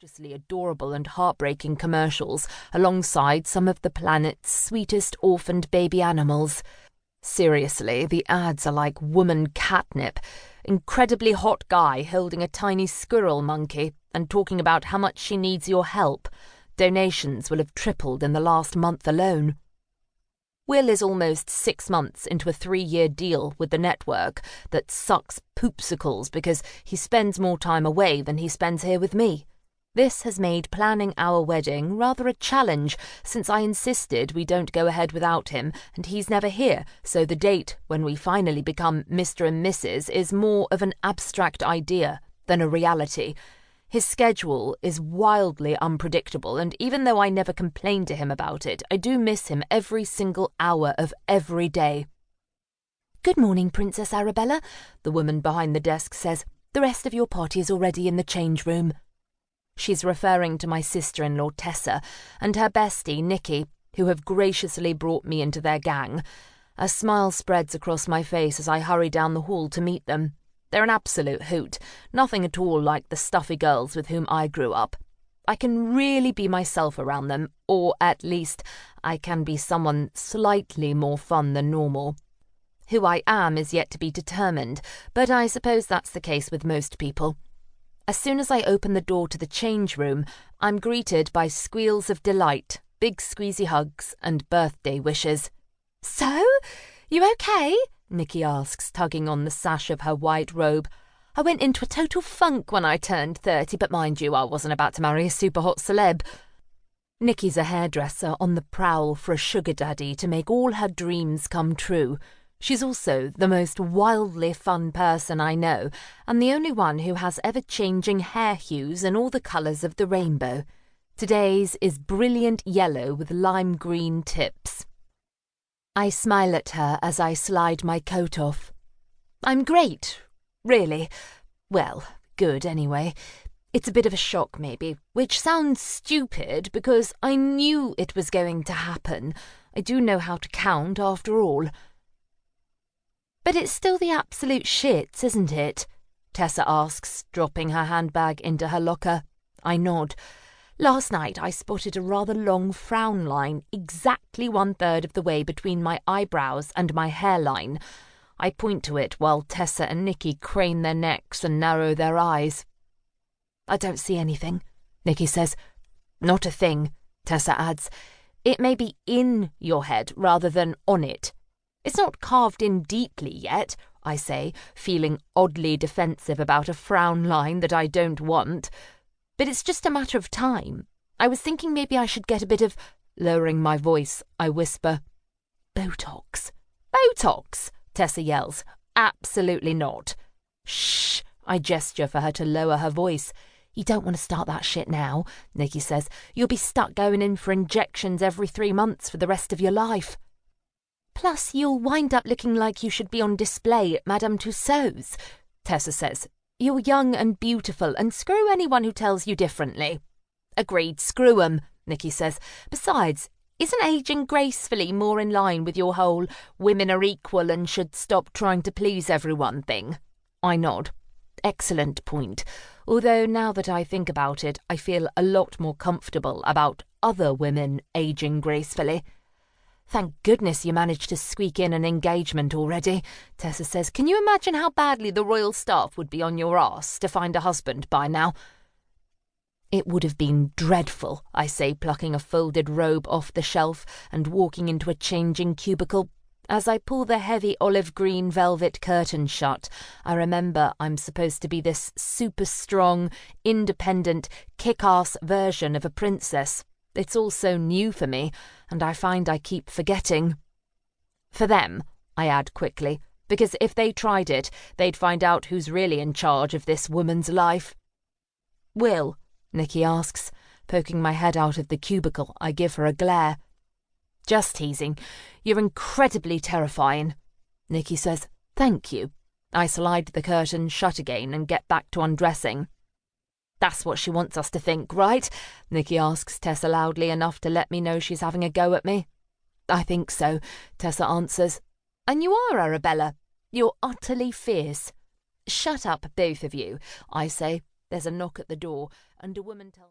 obnoxiously adorable and heartbreaking commercials alongside some of the planet's sweetest orphaned baby animals. Seriously, the ads are like woman catnip. Incredibly hot guy holding a tiny squirrel monkey and talking about how much she needs your help. Donations will have tripled in the last month alone. Will is almost 6 months into a 3-year deal with the network that sucks poopsicles because he spends more time away than he spends here with me. This has made planning our wedding rather a challenge since I insisted we don't go ahead without him and he's never here, so the date when we finally become Mr. and Mrs. is more of an abstract idea than a reality. His schedule is wildly unpredictable, and even though I never complain to him about it, I do miss him every single hour of every day. "Good morning, Princess Arabella," the woman behind the desk says. "The rest of your party is already in the change room." She's referring to my sister-in-law Tessa and her bestie Nikki, who have graciously brought me into their gang. A smile spreads across my face as I hurry down the hall to meet them. They're an absolute hoot, nothing at all like the stuffy girls with whom I grew up. I can really be myself around them, or at least I can be someone slightly more fun than normal. Who I am is yet to be determined, but I suppose that's the case with most people. As soon as I open the door to the change room, I'm greeted by squeals of delight, big squeezy hugs, and birthday wishes. "So, you okay?" Nikki asks, tugging on the sash of her white robe. "I went into a total funk when I turned 30, but mind you, I wasn't about to marry a super hot celeb." Nikki's a hairdresser on the prowl for a sugar daddy to make all her dreams come true. She's also the most wildly fun person I know, and the only one who has ever-changing hair hues and all the colours of the rainbow. Today's is brilliant yellow with lime green tips. I smile at her as I slide my coat off. "I'm great, really. Well, good anyway. It's a bit of a shock maybe, which sounds stupid because I knew it was going to happen. I do know how to count after all." "But it's still the absolute shits, isn't it?" Tessa asks, dropping her handbag into her locker. I nod. "Last night I spotted a rather long frown line exactly 1/3 of the way between my eyebrows and my hairline." I point to it while Tessa and Nikki crane their necks and narrow their eyes. "I don't see anything," Nikki says. "Not a thing," Tessa adds. "It may be in your head rather than on it. It's not carved in deeply yet," I say, feeling oddly defensive about a frown line that I don't want. "But it's just a matter of time. I was thinking maybe I should get a bit of—" Lowering my voice, I whisper, "Botox." "Botox?" Tessa yells. "Absolutely not." "Shh!" I gesture for her to lower her voice. "You don't want to start that shit now," Nikki says. "You'll be stuck going in for injections every 3 months for the rest of your life. Plus, you'll wind up looking like you should be on display at Madame Tussauds," Tessa says. "You're young and beautiful, and screw anyone who tells you differently." "Agreed, screw 'em," Nikki says. "Besides, isn't aging gracefully more in line with your whole women are equal and should stop trying to please everyone thing?" I nod. Excellent point. Although now that I think about it, I feel a lot more comfortable about other women aging gracefully. "Thank goodness you managed to squeak in an engagement already," Tessa says. "Can you imagine how badly the royal staff would be on your arse to find a husband by now?" "It would have been dreadful," I say, plucking a folded robe off the shelf and walking into a changing cubicle. As I pull the heavy olive green velvet curtain shut, I remember I'm supposed to be this super strong, independent, kick-ass version of a princess. It's all so new for me, and I find I keep forgetting. "For them," I add quickly, because if they tried it, they'd find out who's really in charge of this woman's life. "Will?" Nikki asks. Poking my head out of the cubicle, I give her a glare. "Just teasing. You're incredibly terrifying," Nikki says. "Thank you." I slide the curtain shut again and get back to undressing. "That's what she wants us to think, right?" Nikki asks Tessa loudly enough to let me know she's having a go at me. "I think so," Tessa answers. "And you are, Arabella. You're utterly fierce." "Shut up, both of you," I say. There's a knock at the door, and a woman tells